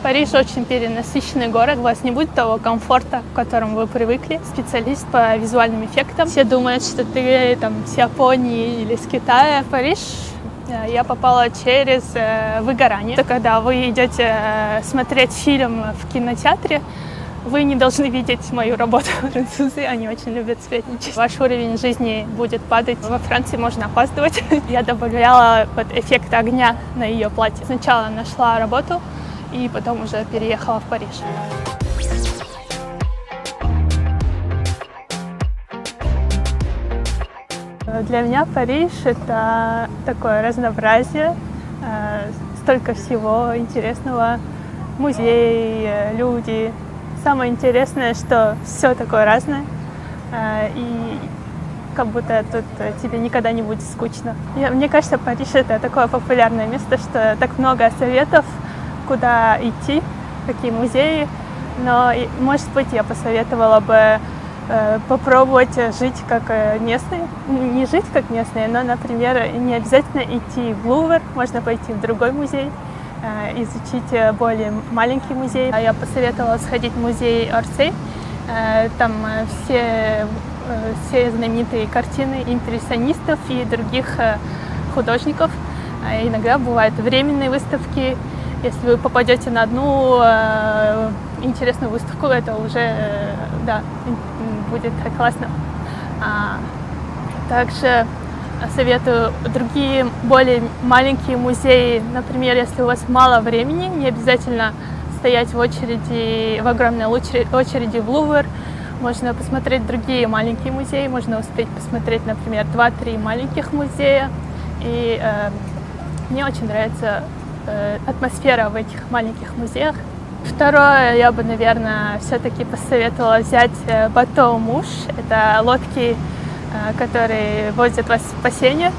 Париж очень перенасыщенный город, у вас не будет того комфорта, к которому вы привыкли. Специалист по визуальным эффектам. Все думают, что ты там с Японии или с Китая. В Париж я попала через выгорание. Это когда вы идете смотреть фильм в кинотеатре, вы не должны видеть мою работу. Французы, они очень любят сплетничать. Ваш уровень жизни будет падать. Во Франции можно опаздывать. Я добавляла эффект огня на ее платье. Сначала нашла работу, и потом уже переехала в Париж. Для меня Париж — это такое разнообразие, столько всего интересного, музеи, люди. Самое интересное, что все такое разное, и как будто тут тебе никогда не будет скучно. Мне кажется, Париж — это такое популярное место, что так много советов, куда идти, какие музеи. Но, может быть, я посоветовала бы попробовать жить как местные. Не жить как местные, но, например, не обязательно идти в Лувр, можно пойти в другой музей, изучить более маленький музей. Я посоветовала сходить в музей Орсей. Там все знаменитые картины импрессионистов и других художников. Иногда бывают временные выставки. Если вы попадете на одну интересную выставку, это уже будет классно. Также советую другие более маленькие музеи. Например, если у вас мало времени, не обязательно стоять в огромной очереди в Лувр. Можно посмотреть другие маленькие музеи. Можно успеть посмотреть, например, 2-3 маленьких музея. И мне очень нравится атмосфера в этих маленьких музеях. Второе, я бы, наверное, все-таки посоветовала взять бато-муш. Это лодки, которые возят вас в спасение.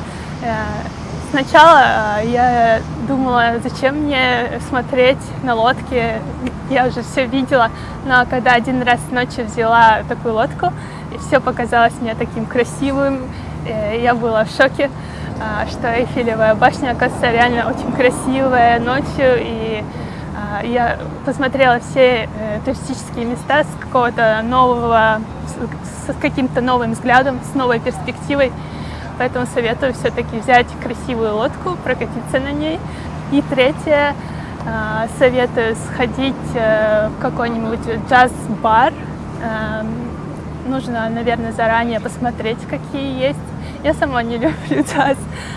Сначала я думала, зачем мне смотреть на лодки, я уже все видела. Но когда один раз ночью взяла такую лодку, и все показалось мне таким красивым, я была в шоке, что Эйфелевая башня, оказывается, реально очень красивая ночью. И я посмотрела все туристические места с каким-то новым взглядом, с новой перспективой. Поэтому советую все-таки взять красивую лодку, прокатиться на ней. И третье, советую сходить в какой-нибудь джаз-бар. Нужно, наверное, заранее посмотреть, какие есть. Я сама не люблю джаз,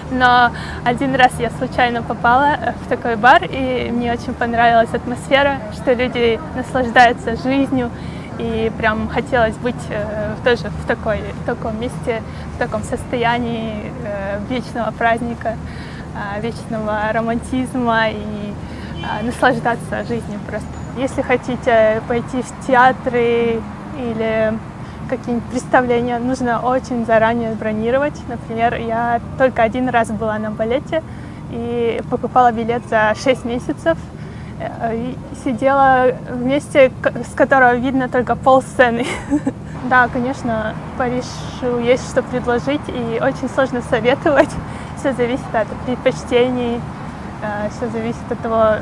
но один раз я случайно попала в такой бар, и мне очень понравилась атмосфера, что люди наслаждаются жизнью, и прям хотелось быть тоже в таком месте, в таком состоянии вечного праздника, вечного романтизма и наслаждаться жизнью просто. Если хотите пойти в театры или какие-нибудь представления, нужно очень заранее бронировать. Например, я только один раз была на балете и покупала билет за 6 месяцев. И сидела в месте, с которого видно только полсцены. Да, конечно, Парижу есть что предложить, и очень сложно советовать. Все зависит от предпочтений, все зависит от того,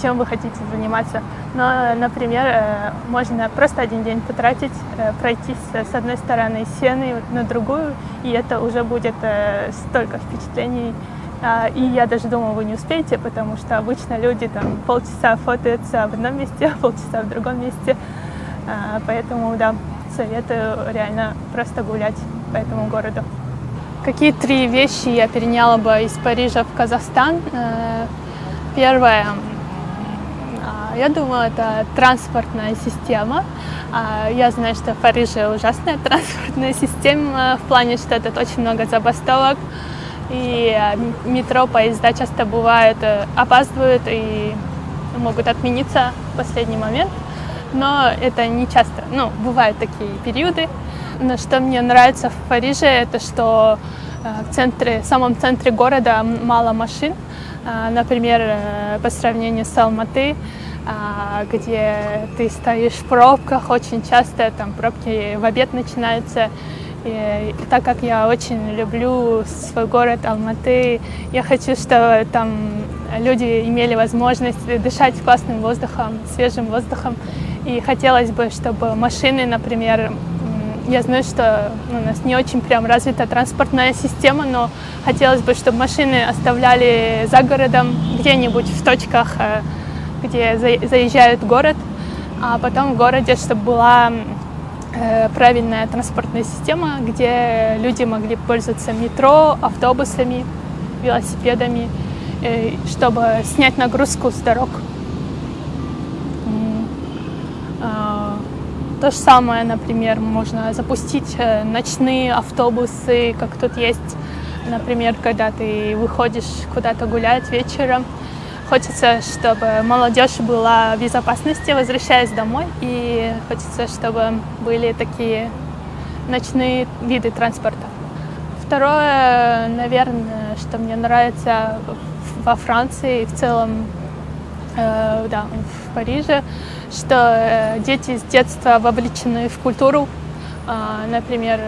чем вы хотите заниматься. Но, например, можно просто один день потратить, пройтись с одной стороны Сены на другую, и это уже будет столько впечатлений. И я даже думаю, вы не успеете, потому что обычно люди там полчаса фотаются в одном месте, полчаса в другом месте. Поэтому, да, советую реально просто гулять по этому городу. Какие 3 вещи я переняла бы из Парижа в Казахстан? Первое, я думаю, это транспортная система. Я знаю, что в Париже ужасная транспортная система в плане, что тут очень много забастовок. И метро, поезда часто бывают, опаздывают и могут отмениться в последний момент. Но это не часто, бывают такие периоды. Но что мне нравится в Париже, это что в самом центре города мало машин. Например, по сравнению с Алматы, где ты стоишь в пробках, очень часто там пробки в обед начинаются. И так как я очень люблю свой город Алматы, я хочу, чтобы там люди имели возможность дышать классным воздухом, свежим воздухом. И хотелось бы, чтобы машины, например, я знаю, что у нас не очень прям развита транспортная система, но хотелось бы, чтобы машины оставляли за городом, где-нибудь в точках, где заезжают в город, а потом в городе, чтобы была правильная транспортная система, где люди могли пользоваться метро, автобусами, велосипедами, чтобы снять нагрузку с дорог. То же самое, например, можно запустить ночные автобусы, как тут есть, например, когда ты выходишь куда-то гулять вечером. Хочется, чтобы молодежь была в безопасности, возвращаясь домой, и хочется, чтобы были такие ночные виды транспорта. Второе, наверное, что мне нравится во Франции и в целом в Париже, что дети с детства вовлечены в культуру. Например,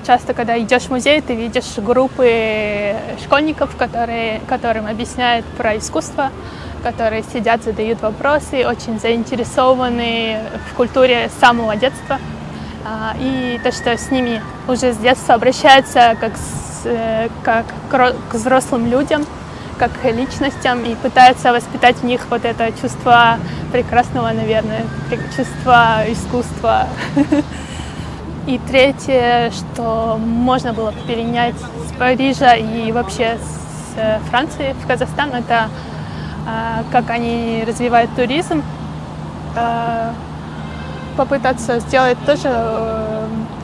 часто, когда идешь в музей, ты видишь группы школьников, которым объясняют про искусство, которые сидят, задают вопросы, очень заинтересованы в культуре с самого детства. И то, что с ними уже с детства обращаются как к взрослым людям, как к личностям, и пытаются воспитать в них вот это чувство прекрасного, наверное, чувство искусства. И третье, что можно было перенять с Парижа и вообще с Франции в Казахстан, это как они развивают туризм. Попытаться сделать тоже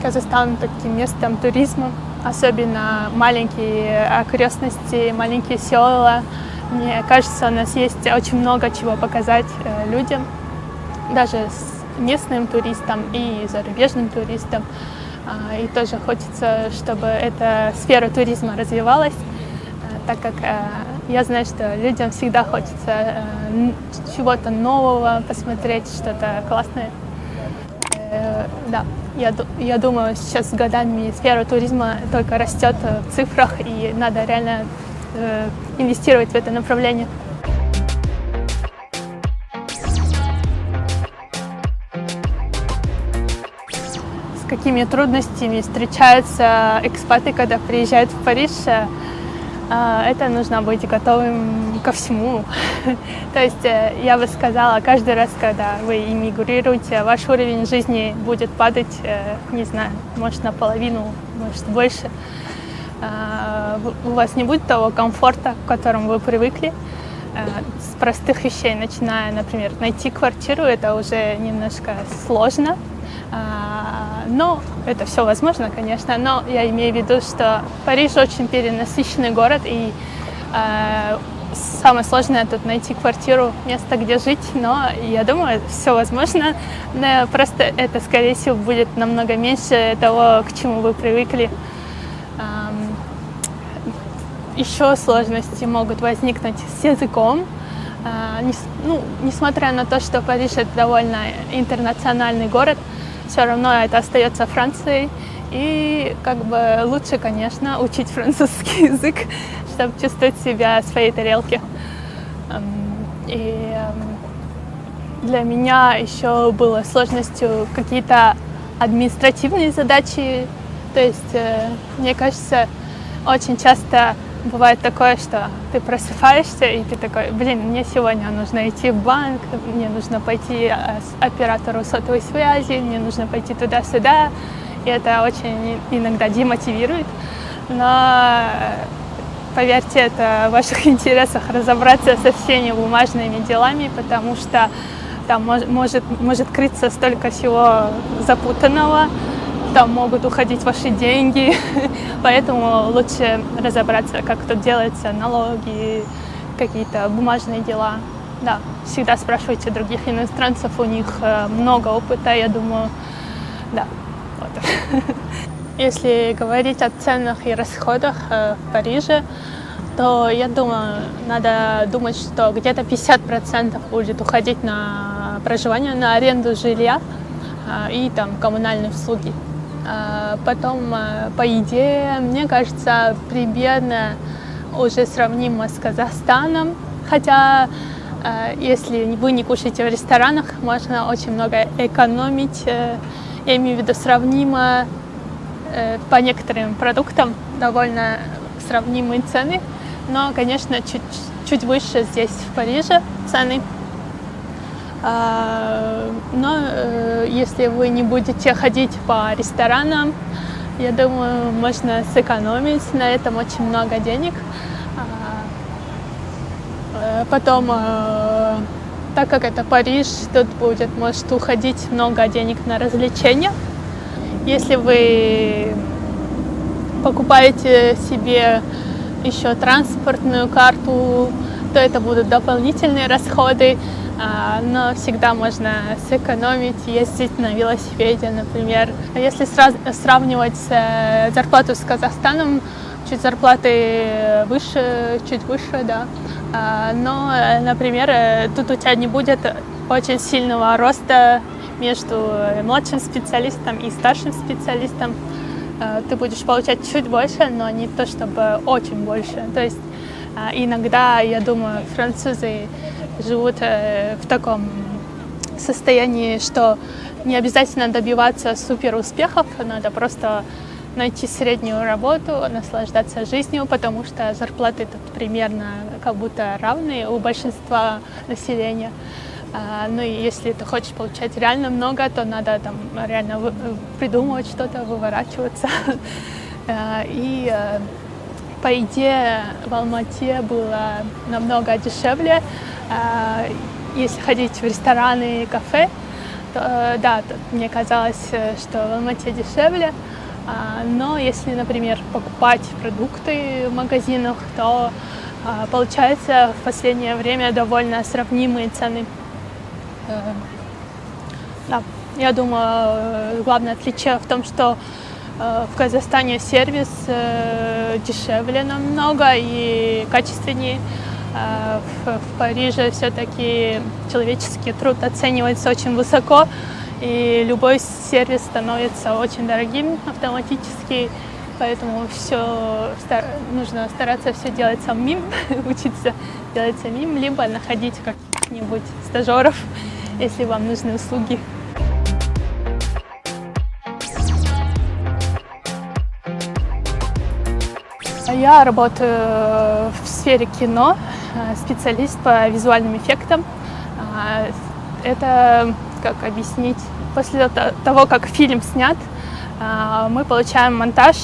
Казахстан таким местом туризма, особенно маленькие окрестности, маленькие села. Мне кажется, у нас есть очень много чего показать людям, даже местным туристам и зарубежным туристам. И тоже хочется, чтобы эта сфера туризма развивалась, так как я знаю, что людям всегда хочется чего-то нового, посмотреть что-то классное. Да, я думаю, сейчас с годами сфера туризма только растет в цифрах, и надо реально инвестировать в это направление. С какими трудностями встречаются экспаты, когда приезжают в Париж? Это нужно быть готовым ко всему. То есть я бы сказала, каждый раз, когда вы иммигрируете, ваш уровень жизни будет падать, не знаю, может наполовину, может больше. У вас не будет того комфорта, к которому вы привыкли. С простых вещей, начиная, например, найти квартиру, это уже немножко сложно. Но это все возможно, конечно, но я имею в виду, что Париж очень перенасыщенный город, и самое сложное тут найти квартиру, место, где жить, но я думаю, все возможно, но просто это, скорее всего, будет намного меньше того, к чему вы привыкли. Еще сложности могут возникнуть с языком. Несмотря на то, что Париж это довольно интернациональный город, все равно это остается Францией. И как бы лучше, конечно, учить французский язык, чтобы чувствовать себя в своей тарелке. И для меня еще было сложностью какие-то административные задачи. То есть, мне кажется, очень часто бывает такое, что ты просыпаешься, и ты такой, мне сегодня нужно идти в банк, мне нужно пойти к оператору сотовой связи, мне нужно пойти туда-сюда. И это очень иногда демотивирует. Но, поверьте, это в ваших интересах разобраться со всеми бумажными делами, потому что там может крыться столько всего запутанного, там могут уходить ваши деньги, поэтому лучше разобраться, как тут делаются налоги, какие-то бумажные дела. Да, всегда спрашивайте других иностранцев, у них много опыта, я думаю, да. Вот. Если говорить о ценах и расходах в Париже, то я думаю, надо думать, что где-то 50% будет уходить на проживание, на аренду жилья и там коммунальные услуги. Потом по еде, мне кажется, примерно уже сравнимо с Казахстаном. Хотя, если вы не кушаете в ресторанах, можно очень много экономить. Я имею в виду сравнимо по некоторым продуктам, довольно сравнимые цены. Но, конечно, чуть выше здесь, в Париже, цены. Но если вы не будете ходить по ресторанам, я думаю, можно сэкономить на этом очень много денег. Потом, так как это Париж, тут будет, может, уходить много денег на развлечения. Если вы покупаете себе еще транспортную карту, то это будут дополнительные расходы. Но всегда можно сэкономить, ездить на велосипеде, например. Если сравнивать зарплату с Казахстаном, зарплаты выше, чуть выше, да. Но, например, тут у тебя не будет очень сильного роста между младшим специалистом и старшим специалистом. Ты будешь получать чуть больше, но не то чтобы очень больше. То есть иногда, я думаю, французы живут в таком состоянии, что не обязательно добиваться супер успехов, надо просто найти среднюю работу, наслаждаться жизнью, потому что зарплаты тут примерно как будто равные у большинства населения. Ну и если ты хочешь получать реально много, то надо там реально придумывать что-то, выворачиваться. И по еде в Алмате было намного дешевле. Если ходить в рестораны и кафе, то да, мне казалось, что в Алмате дешевле. Но если, например, покупать продукты в магазинах, то получается в последнее время довольно сравнимые цены. Да, я думаю, главное отличие в том, что в Казахстане сервис дешевле намного и качественнее. В Париже все-таки человеческий труд оценивается очень высоко, и любой сервис становится очень дорогим автоматически, поэтому нужно стараться все делать самим, учиться делать самим, либо находить каких-нибудь стажеров, если вам нужны услуги. Я работаю в сфере кино, специалист по визуальным эффектам. Это, как объяснить, после того, как фильм снят, мы получаем монтаж,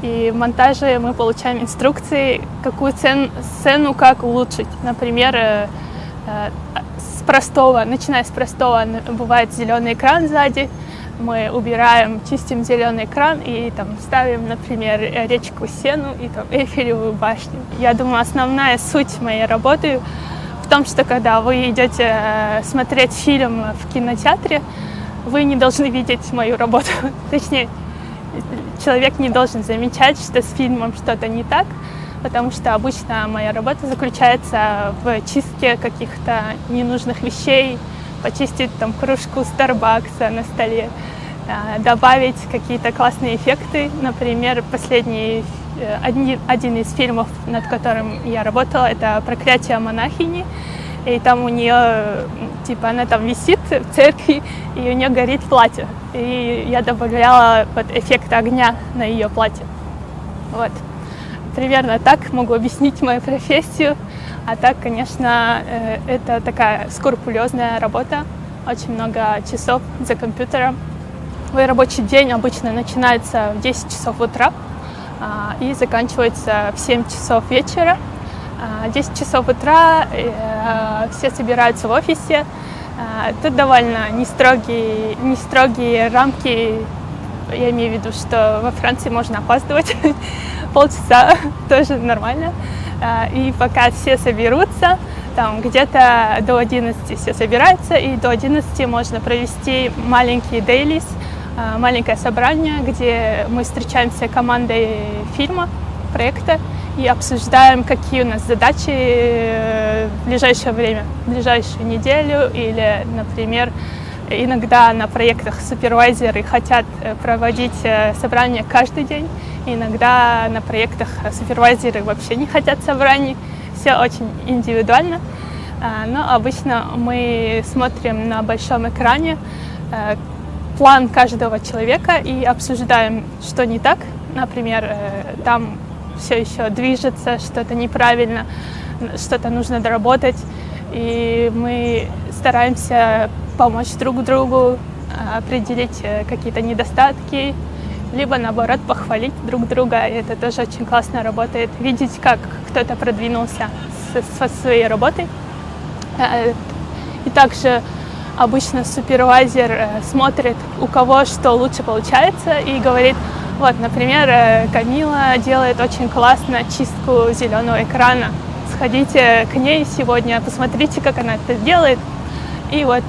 и в монтаже мы получаем инструкции, какую сцену как улучшить. Например, начиная с простого, бывает зеленый экран сзади, мы убираем, чистим зеленый экран и там ставим, например, речку Сену и там Эйфелевую башню. Я думаю, основная суть моей работы в том, что когда вы идете смотреть фильм в кинотеатре, вы не должны видеть мою работу. Точнее, человек не должен замечать, что с фильмом что-то не так, потому что обычно моя работа заключается в чистке каких-то ненужных вещей, почистить там кружку Старбакса на столе, добавить какие-то классные эффекты. Например, один из фильмов, над которым я работала, это «Проклятие монахини». И там у нее, типа, она там висит в церкви, и у нее горит платье. И я добавляла вот эффект огня на ее платье. Вот. Примерно так могу объяснить мою профессию. А так, конечно, это такая скрупулезная работа, очень много часов за компьютером. Мой рабочий день обычно начинается в 10 часов утра и заканчивается в 7 часов вечера. 10 часов утра все собираются в офисе. Тут довольно не строгие рамки. Я имею в виду, что во Франции можно опаздывать полчаса, тоже нормально. И пока все соберутся, там где-то до 11 все собираются, и до 11 можно провести маленький дейлис, маленькое собрание, где мы встречаемся командой фильма, проекта, и обсуждаем, какие у нас задачи в ближайшее время, в ближайшую неделю, или, например, Иногда на проектах супервайзеры хотят проводить собрания каждый день, иногда на проектах супервайзеры вообще не хотят собраний. Все очень индивидуально, но обычно мы смотрим на большом экране план каждого человека и обсуждаем, что не так. Например, там все еще движется, что-то неправильно, что-то нужно доработать. И мы стараемся помочь друг другу, определить какие-то недостатки, либо наоборот похвалить друг друга. И это тоже очень классно работает. Видеть, как кто-то продвинулся со своей работой. И также обычно супервайзер смотрит, у кого что лучше получается, и говорит: вот, например, Камила делает очень классно чистку зеленого экрана. Сходите к ней сегодня, посмотрите, как она это делает. И вот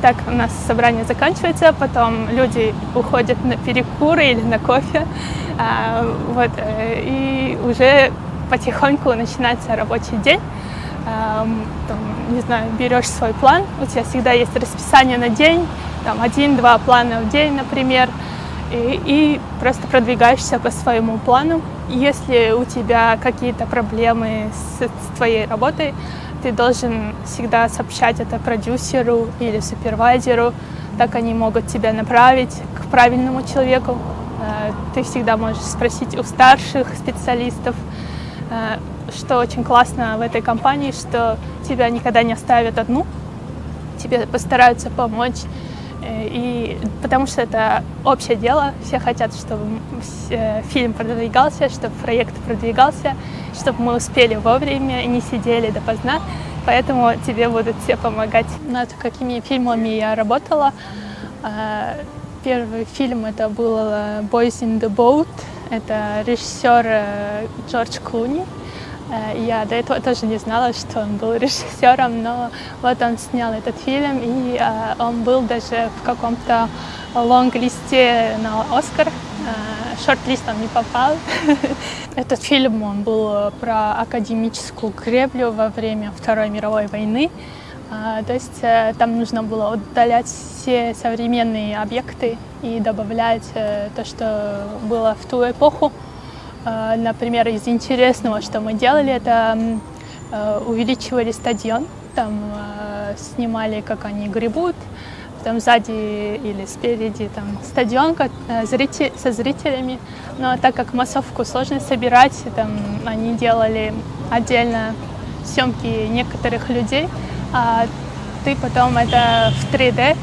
так у нас собрание заканчивается, потом люди уходят на перекуры или на кофе, и уже потихоньку начинается рабочий день. Не знаю, берешь свой план, у тебя всегда есть расписание на день, 1-2 плана в день, например, и просто продвигаешься по своему плану. Если у тебя какие-то проблемы с твоей работой, ты должен всегда сообщать это продюсеру или супервайзеру, так они могут тебя направить к правильному человеку. Ты всегда можешь спросить у старших специалистов. Что очень классно в этой компании, что тебя никогда не оставят одну, тебе постараются помочь, и потому что это общее дело, все хотят, чтобы фильм продвигался, чтобы проект продвигался, чтобы мы успели вовремя и не сидели допоздна, поэтому тебе будут все помогать. Над какими фильмами я работала? Первый фильм это был «Boys in the Boat», это режиссер Джордж Клуни. Я до этого тоже не знала, что он был режиссером, но вот он снял этот фильм, и он был даже в каком-то лонг-листе на Оскар. Шорт-лист он не попал. Этот фильм он был про академическую греблю во время Второй мировой войны. То есть там нужно было удалять все современные объекты и добавлять то, что было в ту эпоху. Например, из интересного, что мы делали, это увеличивали стадион, там снимали, как они гребут, там сзади или спереди там стадион со зрителями, но так как массовку сложно собирать, там они делали отдельно съемки некоторых людей, а ты потом это в 3D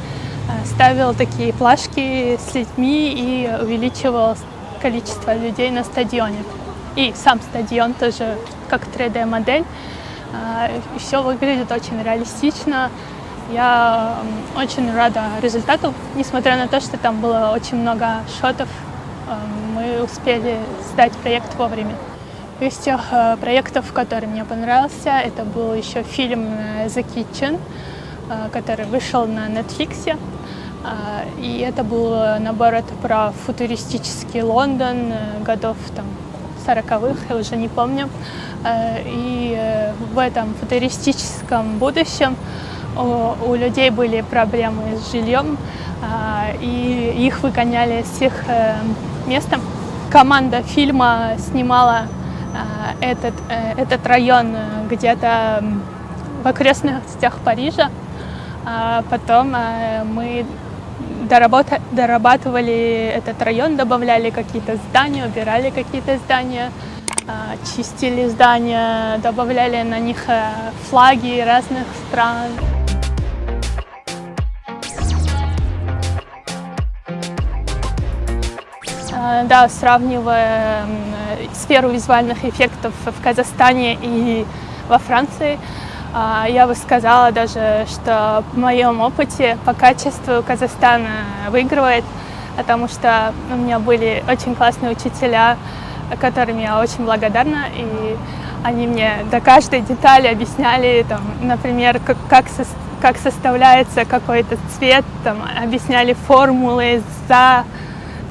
ставил такие плашки с людьми и увеличивал количество людей на стадионе. И сам стадион тоже как 3D-модель. Все выглядит очень реалистично. Я очень рада результату, несмотря на то, что там было очень много шотов. Мы успели сдать проект вовремя. Из тех проектов, который мне понравился, это был еще фильм «The Kitchen», который вышел на Netflix. И это был, наоборот, про футуристический Лондон годов 40-х, я уже не помню. И в этом футуристическом будущем у людей были проблемы с жильем, и их выгоняли с их места. Команда фильма снимала этот район где-то в окрестностях Парижа. Потом мы дорабатывали этот район, добавляли какие-то здания, убирали какие-то здания, чистили здания, добавляли на них флаги разных стран. Да, сравнивая сферу визуальных эффектов в Казахстане и во Франции, я бы сказала даже, что в моем опыте по качеству Казахстан выигрывает, потому что у меня были очень классные учителя, которым я очень благодарна, и они мне до каждой детали объясняли, например, как составляется какой-то цвет, объясняли формулы за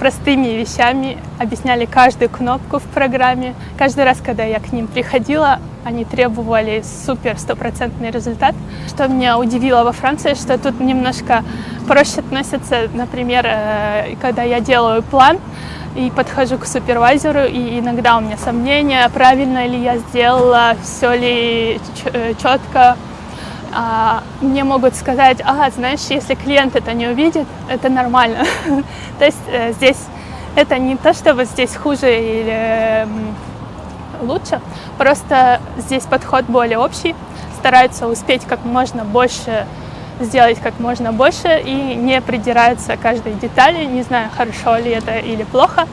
простыми вещами, объясняли каждую кнопку в программе. Каждый раз, когда я к ним приходила, они требовали супер стопроцентный результат. Что меня удивило во Франции, что тут немножко проще относятся, например, когда я делаю план и подхожу к супервайзеру, и иногда у меня сомнения, правильно ли я сделала, все ли четко. Мне могут сказать: знаешь, если клиент это не увидит, это нормально. То есть здесь это не то, чтобы здесь хуже или лучше, просто здесь подход более общий, стараются успеть как можно больше, сделать как можно больше и не придираются к каждой детали, не знаю, хорошо ли это или плохо.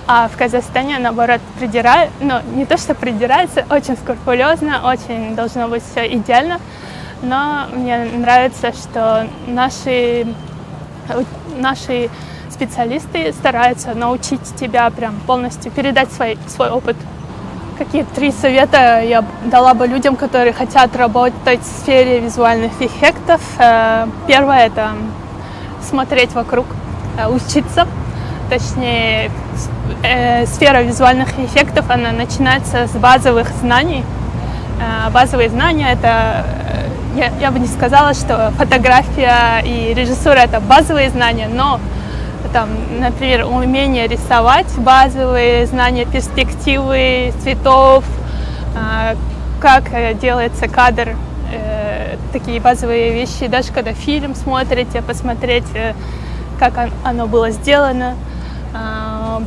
А в Казахстане, наоборот, придирают, не то, что придираются, очень скрупулезно, очень должно быть все идеально. Но мне нравится, что наши специалисты стараются научить тебя прям полностью, передать свой опыт. Какие 3 совета я дала бы людям, которые хотят работать в сфере визуальных эффектов? Первое – это смотреть вокруг, учиться. Точнее, сфера визуальных эффектов, она начинается с базовых знаний. Базовые знания – это, я бы не сказала, что фотография и режиссура – это базовые знания, но там, например, умение рисовать, базовые знания перспективы, цветов, как делается кадр, такие базовые вещи. Даже когда фильм смотрите, посмотреть, как оно было сделано,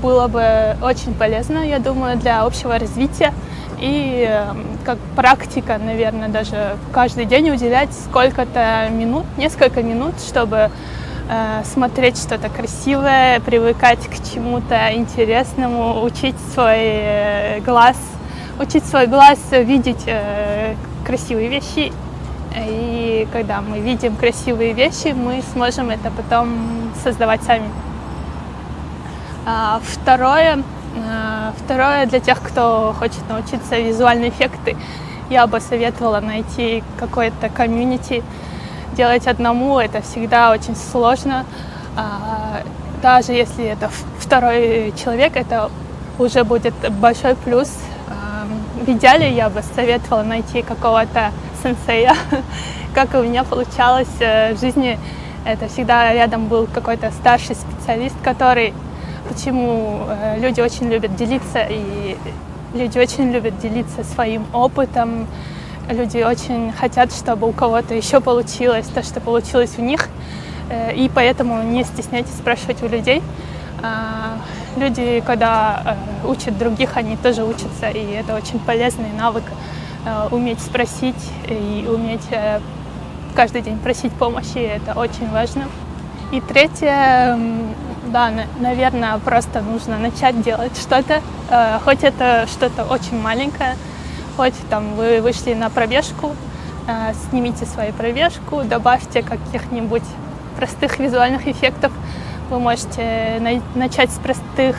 было бы очень полезно, я думаю, для общего развития. И как практика, наверное, даже каждый день уделять сколько-то минут, несколько минут, чтобы смотреть что-то красивое, привыкать к чему-то интересному, учить свой глаз видеть красивые вещи. И когда мы видим красивые вещи, мы сможем это потом создавать сами. Второе, для тех, кто хочет научиться визуальные эффекты, я бы советовала найти какое-то комьюнити. Делать одному это всегда очень сложно. Даже если это второй человек, это уже будет большой плюс. В идеале я бы советовала найти какого-то сенсея. Как у меня получалось в жизни, это всегда рядом был какой-то старший специалист, который... Почему люди очень любят делиться, и люди очень любят делиться своим опытом. Люди очень хотят, чтобы у кого-то еще получилось то, что получилось у них, и поэтому не стесняйтесь спрашивать у людей. Люди, когда учат других, они тоже учатся, и это очень полезный навык уметь спросить и уметь каждый день просить помощи, это очень важно. И третье, да, наверное, просто нужно начать делать что-то, хоть это что-то очень маленькое, хоть там вы вышли на пробежку, снимите свою пробежку, добавьте каких-нибудь простых визуальных эффектов. Вы можете начать с простых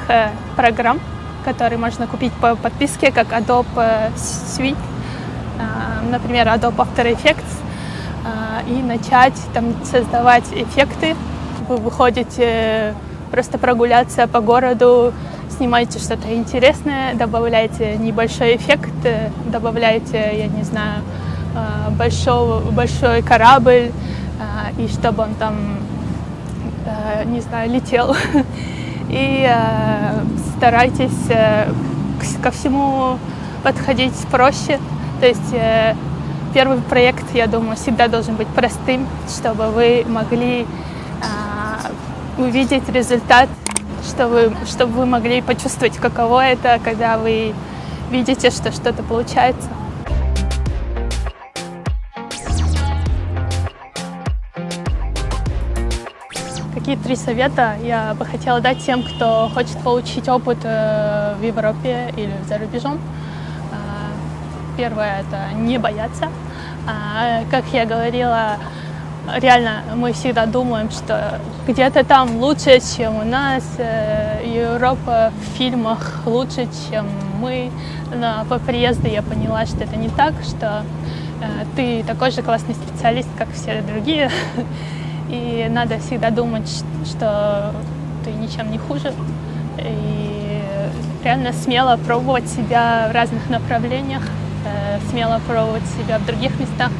программ, которые можно купить по подписке, как Adobe Suite, например, Adobe After Effects, и начать там создавать эффекты. Вы выходите просто прогуляться по городу, снимаете что-то интересное, добавляете небольшой эффект, добавляете, я не знаю, большой корабль, и чтобы он там, не знаю, летел. И старайтесь ко всему подходить проще. То есть первый проект, я думаю, всегда должен быть простым, чтобы вы могли увидеть результат, чтобы вы могли почувствовать, каково это, когда вы видите, что что-то получается. Какие 3 совета я бы хотела дать тем, кто хочет получить опыт в Европе или за рубежом? Первое – это не бояться. Как я говорила, реально мы всегда думаем, что где-то там лучше, чем у нас, Европа в фильмах лучше, чем мы. Но по приезду я поняла, что это не так, что ты такой же классный специалист, как все другие. И надо всегда думать, что ты ничем не хуже. И реально смело пробовать себя в разных направлениях, смело пробовать себя в других местах.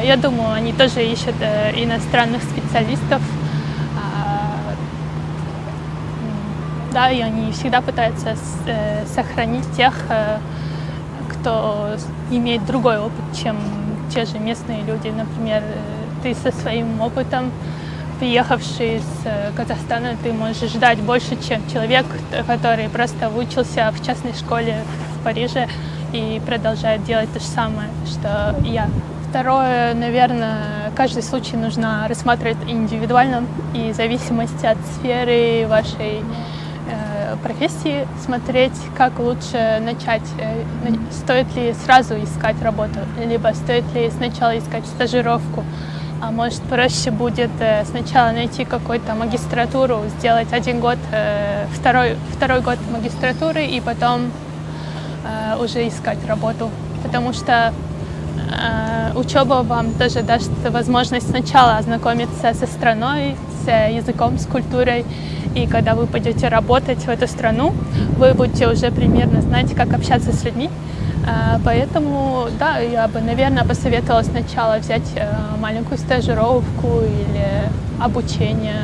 Я думаю, они тоже ищут иностранных специалистов. Да, и они всегда пытаются сохранить тех, кто имеет другой опыт, чем те же местные люди. Например, ты со своим опытом, приехавший из Казахстана, ты можешь ждать больше, чем человек, который просто выучился в частной школе в Париже и продолжает делать то же самое, что я. Второе, наверное, каждый случай нужно рассматривать индивидуально и в зависимости от сферы вашей профессии смотреть, как лучше начать. Стоит ли сразу искать работу, либо стоит ли сначала искать стажировку. А может, проще будет сначала найти какую-то магистратуру, сделать 1 год, второй год магистратуры и потом уже искать работу. Потому что учеба вам тоже даст возможность сначала ознакомиться со страной, с языком, с культурой. И когда вы пойдете работать в эту страну, вы будете уже примерно знать, как общаться с людьми. Поэтому, да, я бы, наверное, посоветовала сначала взять маленькую стажировку или обучение.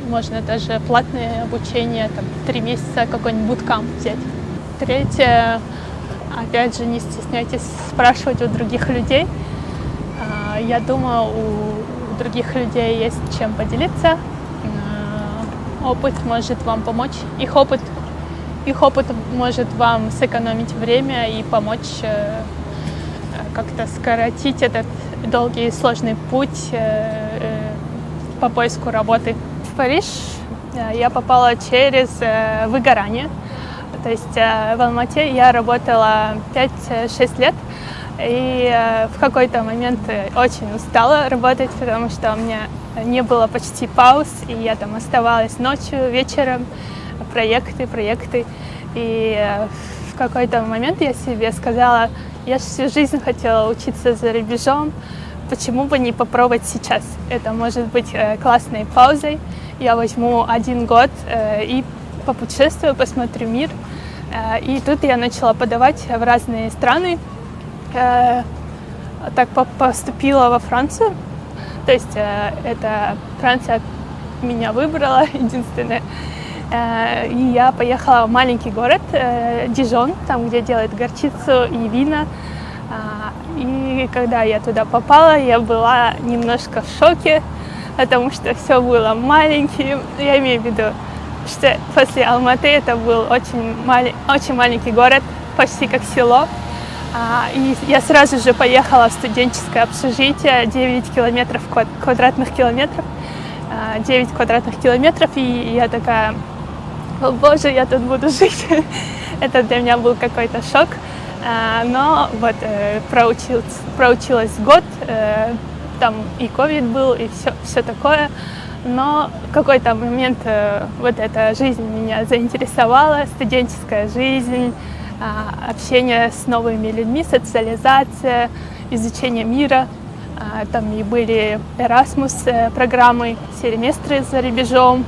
Можно даже платное обучение, там, 3 месяца какой-нибудь буткамп взять. Третье, опять же, не стесняйтесь спрашивать у других людей. Я думаю, у других людей есть чем поделиться. Опыт может вам помочь. Их опыт может вам сэкономить время и помочь как-то скоротить этот долгий и сложный путь по поиску работы. В Париж я попала через выгорание. То есть в Алмате я работала 5-6 лет. И в какой-то момент очень устала работать, потому что у меня не было почти пауз, и я там оставалась ночью, вечером, проекты. И в какой-то момент я себе сказала, я же всю жизнь хотела учиться за рубежом, почему бы не попробовать сейчас? Это может быть классной паузой. Я возьму 1 год и попутешествую, посмотрю мир. И тут я начала подавать в разные страны. Так поступила во Францию. То есть это Франция меня выбрала, единственное. И я поехала в маленький город Дижон, там, где делают горчицу и вина. И когда я туда попала, я была немножко в шоке, потому что все было маленьким. Я имею в виду, что после Алматы это был очень маленький город, почти как село. И я сразу же поехала в студенческое общежитие, 9 квадратных километров, 9 квадратных километров, и я такая, о боже, я тут буду жить. Это для меня был какой-то шок, но вот проучилась год, там и ковид был, и все такое, но в какой-то момент вот эта жизнь меня заинтересовала, студенческая жизнь, общение с новыми людьми, социализация, изучение мира. Там и были Erasmus программы, семестры за рубежом.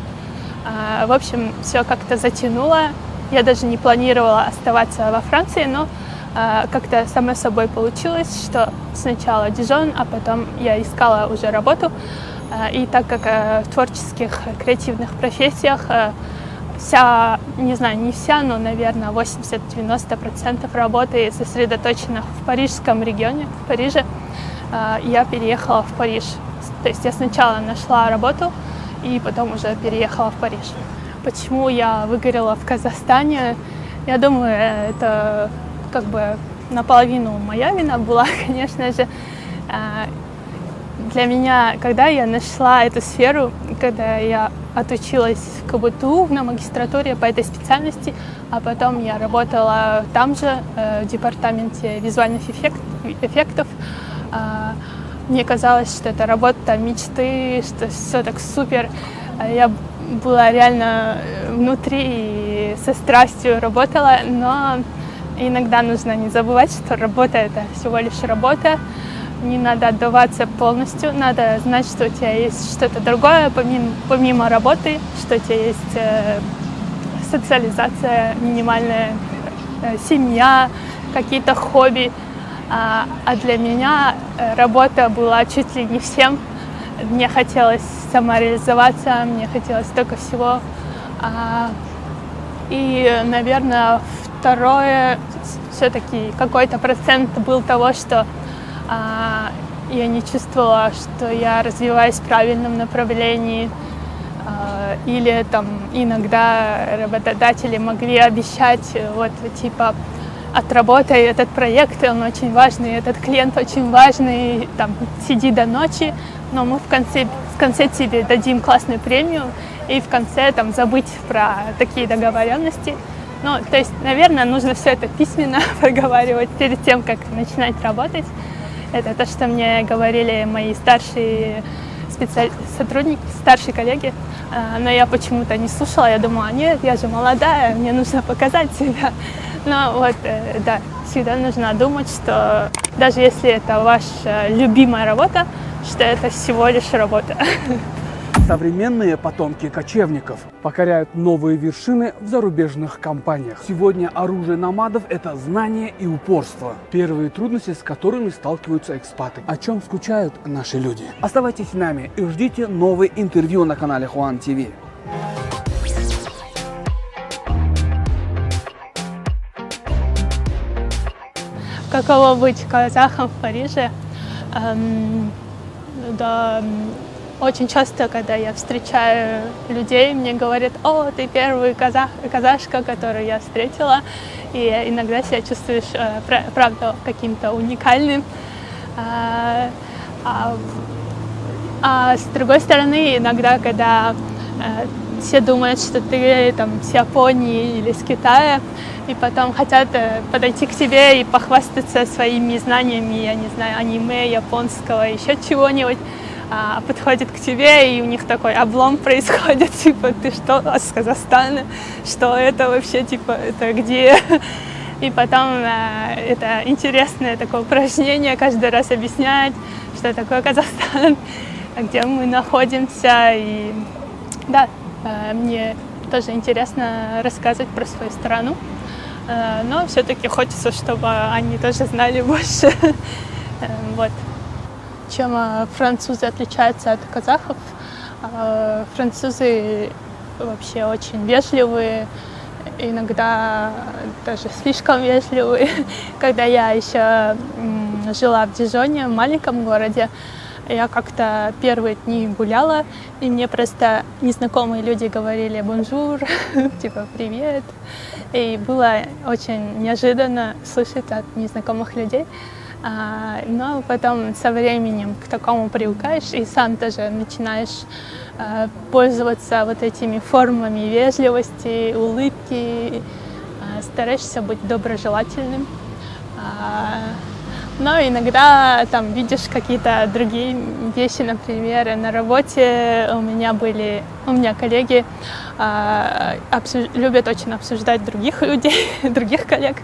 В общем, все как-то затянуло. Я даже не планировала оставаться во Франции, но как-то само собой получилось, что сначала Дижон, а потом я искала уже работу. И так как в творческих, креативных профессиях не знаю, не вся, но, наверное, 80-90% работы сосредоточена в парижском регионе, в Париже. Я переехала в Париж. То есть я сначала нашла работу и потом уже переехала в Париж. Почему я выгорела в Казахстане? Я думаю, это как бы наполовину моя вина была, конечно же. Для меня, когда я нашла эту сферу, когда я отучилась в КБТУ на магистратуре по этой специальности, а потом я работала там же, в департаменте визуальных эффектов, мне казалось, что это работа мечты, что все так супер. Я была реально внутри и со страстью работала, но иногда нужно не забывать, что работа — это всего лишь работа. не надо отдаваться полностью, надо знать, что у тебя есть что-то другое, помимо работы, что у тебя есть социализация минимальная, семья, какие-то хобби. А для меня работа была чуть ли не всем. Мне хотелось самореализоваться, мне хотелось столько всего. И, наверное, второе, все-таки какой-то процент был того, что я не чувствовала, что я развиваюсь в правильном направлении. Или там иногда работодатели могли обещать, вот типа, отработай этот проект, он очень важный, этот клиент очень важный, там, сиди до ночи, но мы в конце тебе дадим классную премию, и в конце там забыть про такие договоренности. Ну, то есть, наверное, нужно все это письменно проговаривать перед тем, как начинать работать. Это то, что мне говорили мои старшие сотрудники, старшие коллеги, но я почему-то не слушала, я думала, нет, я же молодая, мне нужно показать себя. Но вот, да, всегда нужно думать, что даже если это ваша любимая работа, что это всего лишь работа. Современные потомки кочевников покоряют новые вершины в зарубежных компаниях. Сегодня оружие номадов – это знание и упорство. Первые трудности, с которыми сталкиваются экспаты. О чем скучают наши люди. Оставайтесь с нами и ждите новые интервью на канале Хуан ТВ. Каково быть казахом в Париже? Да, очень часто, когда я встречаю людей, мне говорят: о, ты первый казашка, которую я встретила. И иногда себя чувствуешь, правда, каким-то уникальным. А с другой стороны, иногда, когда все думают, что ты там с Японии или с Китая, и потом хотят подойти к тебе и похвастаться своими знаниями, я не знаю, аниме, японского, еще чего-нибудь, подходят к тебе, и у них такой облом происходит, типа, ты что, с Казахстана? Что это вообще, типа, это где? И потом это интересное такое упражнение, каждый раз объяснять, что такое Казахстан, где мы находимся, и да, мне тоже интересно рассказывать про свою страну, но все-таки хочется, чтобы они тоже знали больше. Вот. Чем французы отличаются от казахов? Французы вообще очень вежливые, иногда даже слишком вежливые. Когда я еще жила в Дижоне, в маленьком городе, я как-то первые дни гуляла, и мне просто незнакомые люди говорили «бонжур», типа «привет». И было очень неожиданно слышать от незнакомых людей. Но потом со временем к такому привыкаешь, и сам тоже начинаешь пользоваться вот этими формами вежливости, улыбки, стараешься быть доброжелательным. Но иногда там видишь какие-то другие вещи, например, на работе у меня коллеги любят очень обсуждать других людей, других коллег,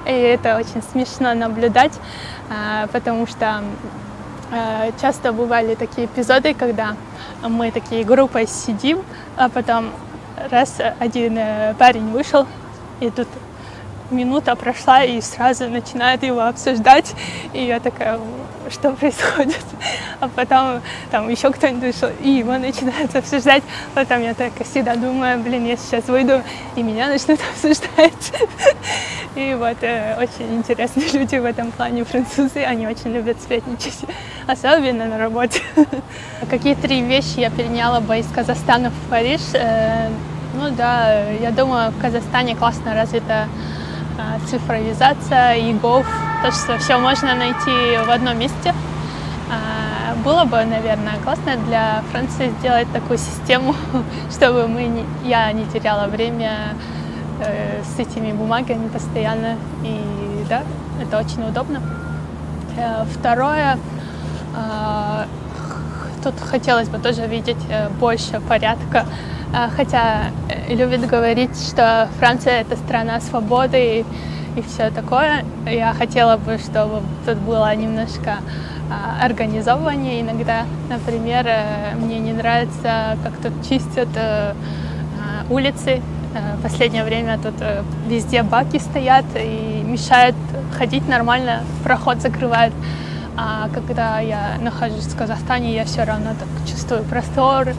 и это очень смешно наблюдать, потому что часто бывали такие эпизоды, когда мы такие группой сидим, а потом раз один парень вышел, и тут минута прошла, и сразу начинают его обсуждать, и я такая, что происходит? А потом там еще кто-нибудь вышел, и его начинают обсуждать. Потом я так всегда думаю, я сейчас выйду, и меня начнут обсуждать. И вот очень интересные люди в этом плане, французы, они очень любят сплетничать, особенно на работе. Какие 3 вещи я переняла бы из Казахстана в Париж? Ну да, я думаю, в Казахстане классно развита цифровизация и Go, то, что все можно найти в одном месте. Было бы, наверное, классно для Франции сделать такую систему, чтобы я не теряла время с этими бумагами постоянно. И да, это очень удобно. Второе, тут хотелось бы тоже видеть больше порядка. Хотя любят говорить, что Франция – это страна свободы и все такое. Я хотела бы, чтобы тут было немножко организовывание иногда. Например, мне не нравится, как тут чистят улицы. В последнее время тут везде баки стоят и мешают ходить нормально, проход закрывают. А когда я нахожусь в Казахстане, я все равно так чувствую простор,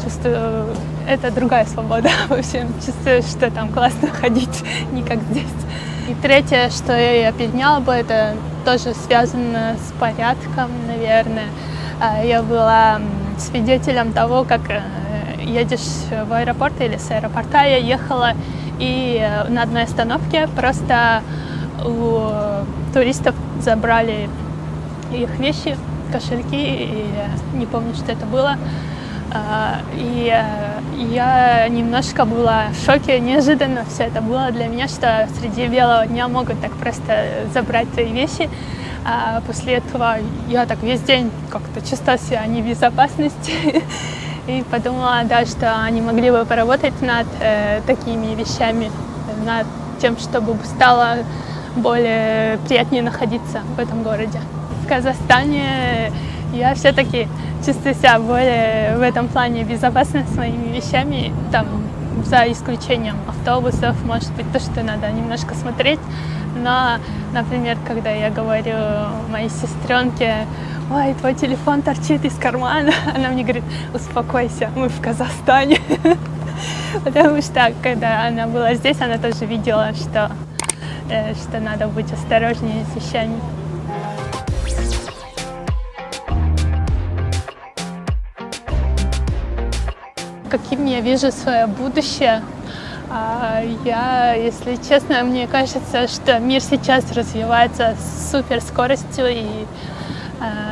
чувствую, это другая свобода. В общем, чувствую, что там классно ходить, не как здесь. И третье, что я переняла бы, это тоже связано с порядком, наверное. Я была свидетелем того, как едешь в аэропорт или с аэропорта я ехала, и на одной остановке просто у туристов забрали их вещи, кошельки, и не помню, что это было. И я немножко была в шоке, неожиданно все это было для меня, что среди белого дня могут так просто забрать твои вещи. А после этого я так весь день как-то чувствовала себя не в безопасности и подумала, да, что они могли бы поработать над такими вещами, над тем, чтобы стало более приятнее находиться в этом городе. В Казахстане я все-таки чувствую себя более в этом плане безопасно с моими вещами, там, за исключением автобусов, может быть, то, что надо немножко смотреть. Но, например, когда я говорю моей сестренке: ой, твой телефон торчит из кармана, она мне говорит: успокойся, мы в Казахстане. Потому что, когда она была здесь, она тоже видела, что надо быть осторожнее с вещами. Каким я вижу свое будущее? Если честно, мне кажется, что мир сейчас развивается с суперскоростью, и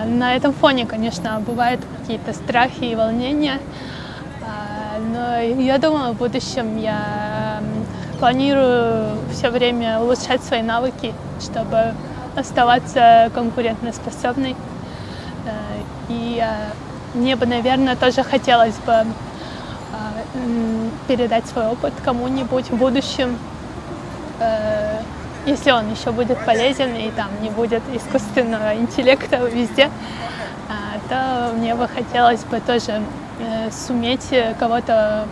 на этом фоне, конечно, бывают какие-то страхи и волнения. Но я думаю, в будущем я планирую все время улучшать свои навыки, чтобы оставаться конкурентоспособной. И мне бы, наверное, тоже хотелось бы передать свой опыт кому-нибудь в будущем, если он еще будет полезен и там не будет искусственного интеллекта везде, то мне бы хотелось бы тоже суметь кого-то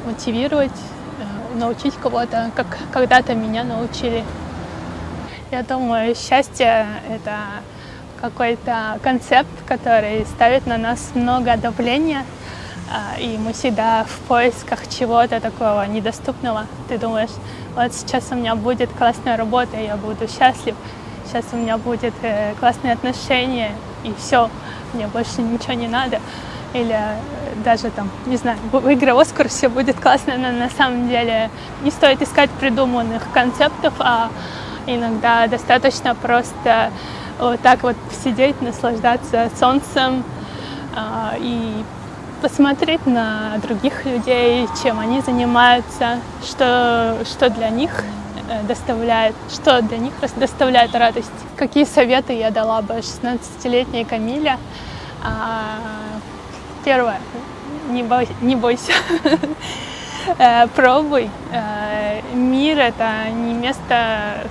мотивировать, научить кого-то, как когда-то меня научили. Я думаю, счастье — это какой-то концепт, который ставит на нас много давления, и мы всегда в поисках чего-то такого недоступного. Ты думаешь, вот сейчас у меня будет классная работа, я буду счастлив, сейчас у меня будет классные отношения, и все, мне больше ничего не надо. Или даже там, не знаю, выиграю Оскар, все будет классно, но на самом деле не стоит искать придуманных концептов, а иногда достаточно просто вот так вот сидеть, наслаждаться солнцем и посмотреть на других людей, чем они занимаются, что для них доставляет радость. Какие советы я дала бы 16-летней Камиле? Первое, не бойся, пробуй. Мир — это не место,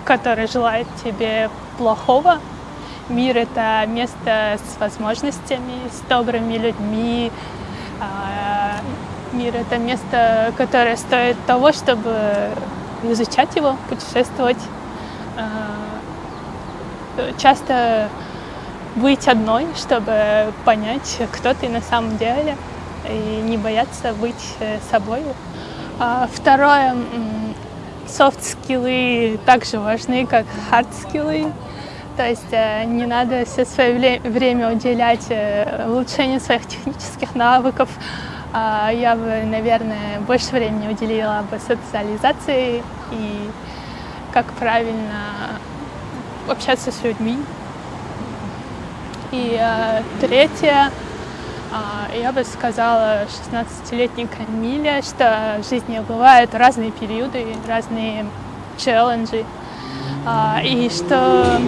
которое желает тебе плохого. Мир — это место с возможностями, с добрыми людьми. Мир — это место, которое стоит того, чтобы изучать его, путешествовать. Часто быть одной, чтобы понять, кто ты на самом деле, и не бояться быть собой. Второе, софт-скиллы также важны, как хард-скиллы. То есть не надо все свое время уделять улучшению своих технических навыков. Я бы, наверное, больше времени уделила бы социализации и как правильно общаться с людьми. И третье, я бы сказала 16-летней Камиле, что в жизни бывают разные периоды, разные челленджи, и что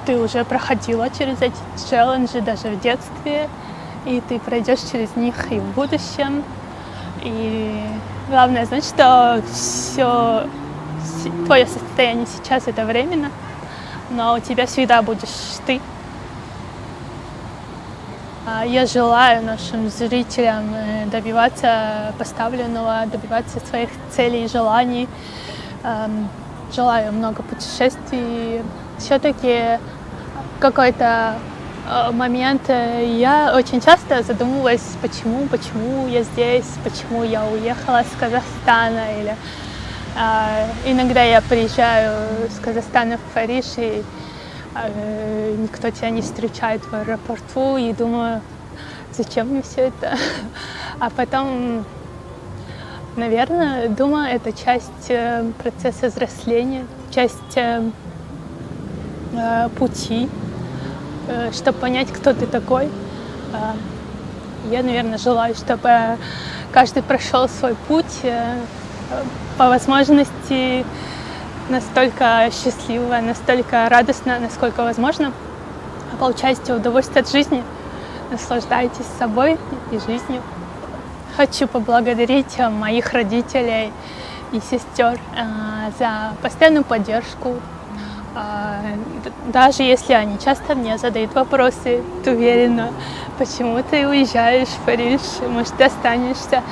ты уже проходила через эти челленджи даже в детстве, и ты пройдешь через них и в будущем. И главное знать, что все твое состояние сейчас — это временно, но у тебя всегда будешь ты. Я желаю нашим зрителям добиваться поставленного, добиваться своих целей и желаний. Желаю много путешествий. Все-таки какой-то момент я очень часто задумывалась, почему я здесь, почему я уехала с Казахстана. Или иногда я приезжаю с Казахстана в Париж, и никто тебя не встречает в аэропорту, и думаю, зачем мне все это? А потом, наверное, думаю, это часть процесса взросления, часть пути, чтобы понять, кто ты такой. Я, наверное, желаю, чтобы каждый прошел свой путь по возможности настолько счастливо, настолько радостно, насколько возможно. Получайте удовольствие от жизни, наслаждайтесь собой и жизнью. Хочу поблагодарить моих родителей и сестер за постоянную поддержку. Даже если они часто мне задают вопросы, ты уверена, почему ты уезжаешь в Париж, может, ты останешься.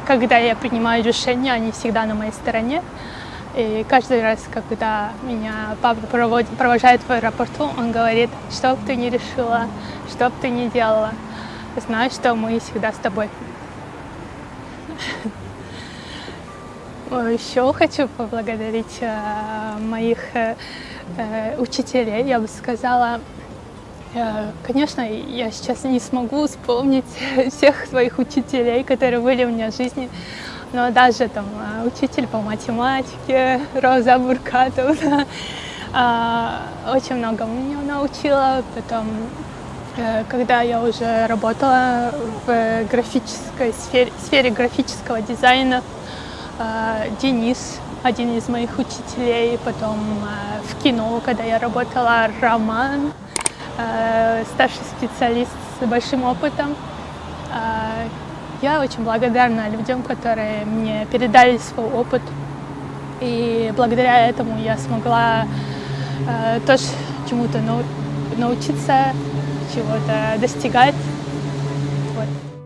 Когда я принимаю решение, они всегда на моей стороне. И каждый раз, когда меня папа провожает в аэропорту, он говорит, что бы ты ни решила, что бы ты ни делала, знай, что мы всегда с тобой. Еще хочу поблагодарить моих учителей, я бы сказала. Конечно, я сейчас не смогу вспомнить всех своих учителей, которые были у меня в жизни, но даже там учитель по математике Роза Буркатовна очень многому меня научила. Потом, когда я уже работала в графической сфере графического дизайна, Денис, один из моих учителей, потом в кино, когда я работала, Роман, старший специалист с большим опытом. Я очень благодарна людям, которые мне передали свой опыт, и благодаря этому я смогла тоже чему-то научиться, чего-то достигать. Вот.